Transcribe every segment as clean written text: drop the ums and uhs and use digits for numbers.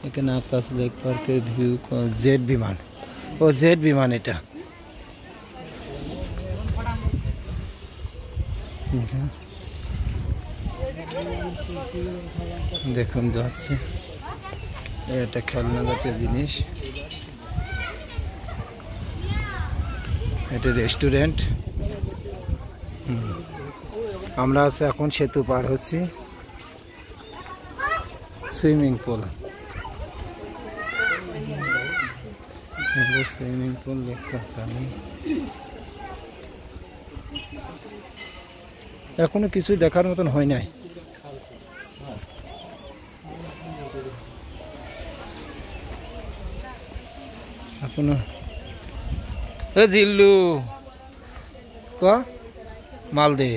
এখানে আকাশ লেক পার্কের view Z বিমান ও জেড বিমান এটা দেখুন যাচ্ছে এটা খেলনা জাতীয় জিনিস এটা রেস্টুরেন্ট আমরা আছে এখন সেতু পার হচ্ছি সুইমিং পুল সুইমিং পুল দেখতে এখনো কিছুই দেখার মতন হয় নাই এখনো জিল্লু ক মালদে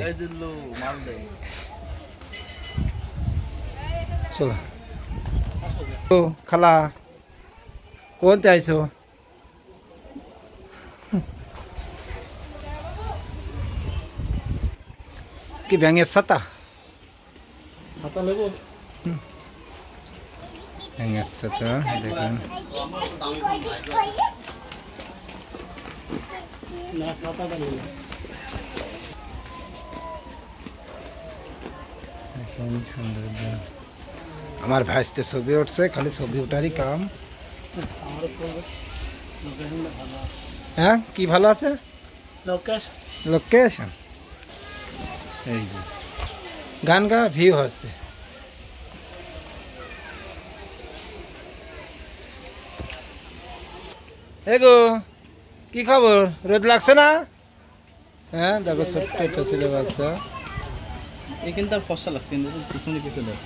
চলো ও খালা কোনতে আইছো কি ব্যাঙের ছাতা ছাতা নেব ব্যাঙের ছাতা দেখুন না ছাতাটা নেব দেখুন সুন্দর আমার ভাইস্তে ছবি উঠছে খালি ছবি ওঠারই কাম হ্যাঁ কি ভালো আছে লোকেশন এই যে গান গা ভিউ হচ্ছে এগো কি খবর রোদ লাগছে না হ্যাঁ দেখো ছোট্ট একটা ছেলে বাচ্চা এখানে তার ফসল লাগছে কিন্তু পিছনে কিছু দেখ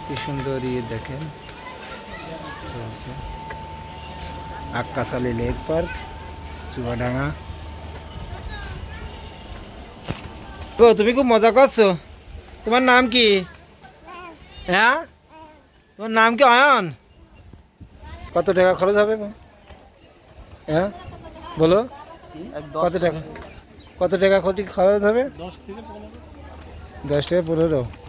কি সুন্দর ইয়ে দেখেন চলছে আক্কাশালী লেক পার্ক চুয়াডাঙ্গা ও তুমি খুব মজা করছো তোমার নাম কি হ্যাঁ তোমার নাম কি অয়ন কত টাকা খরচ হবে হ্যাঁ বলো কত টাকা খরচ হবে 10 থেকে 15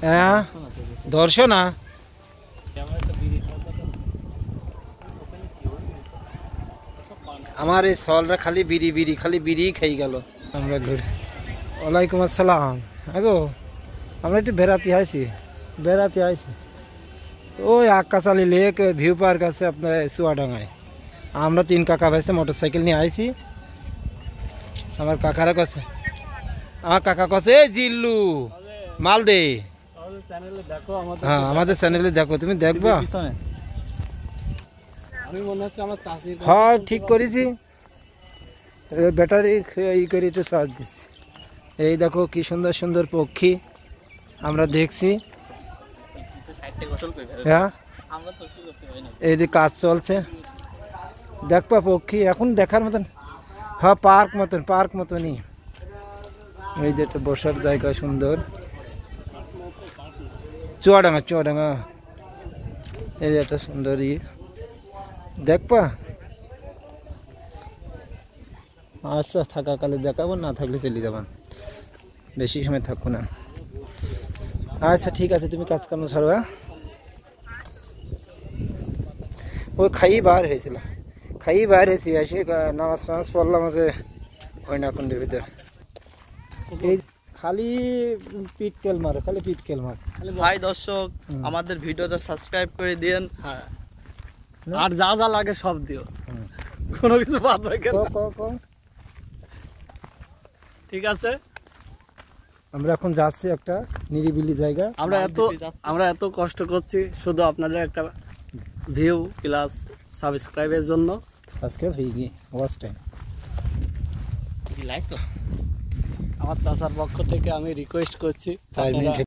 হ্যাঁ দর্শনা আমার এই সলটা খালি বিড়ি খাই গেল আমরা ঘুরে ওয়ালাইকুম আসসালাম আগো আমরা একটু বেড়াতে আইছি ওই আক্কাশালী লেক ভিউ পার্ক আছে আপনার চুয়াডাঙ্গায় আমরা 3 কাকা ভাইসে মোটরসাইকেল নিয়ে আইছি আমার কাকারা কাছে আমার কাকা কাছে এই জিল্লু মালদে হ্যাঁ আমাদের চ্যানেলে দেখো তুমি দেখবা হ্যাঁ ঠিক করেছি ব্যাটারি ই করে একটু চার্জ দিচ্ছি এই দেখো কি সুন্দর সুন্দর পক্ষী আমরা দেখছি হ্যাঁ এই যে কাজ চলছে দেখবা পক্ষী এখন দেখার মতন হ্যাঁ পার্ক মতনই এই যে একটা বসার জায়গা সুন্দর চুয়াডাঙ্গা এই যে একটা সুন্দর ই দেখবা আচ্ছা থাকাকালে দেখাবো না থাকলে চলে যাবেন বেশি সময় থাকবো না আচ্ছা ঠিক আছে তুমি কাজ কাম ছাড়ো ওই খাই বার হয়েছিল এসে নামাজ ফামাজ পড়লাম আছে হইনাকুণ্ডের ভিতরে এই খালি পিটকেল মার ভাই দর্শক আমাদের ভিডিওটা সাবস্ক্রাইব করে দিন আর যা যা লাগে সব দিও কোনো কিছু বাদ রাখেন ঠিক আছে আমরা এখন যাচ্ছি একটা নিরিবিলি জায়গা আমরা এত কষ্ট করছি শুধু আপনাদের একটা ভিউ প্লাস সাবস্ক্রাইবের জন্য সাবস্ক্রাইব হয়ে গিয়ে ওয়াচ টাইম আমার চাচার পক্ষ থেকে আমি রিকোয়েস্ট করছি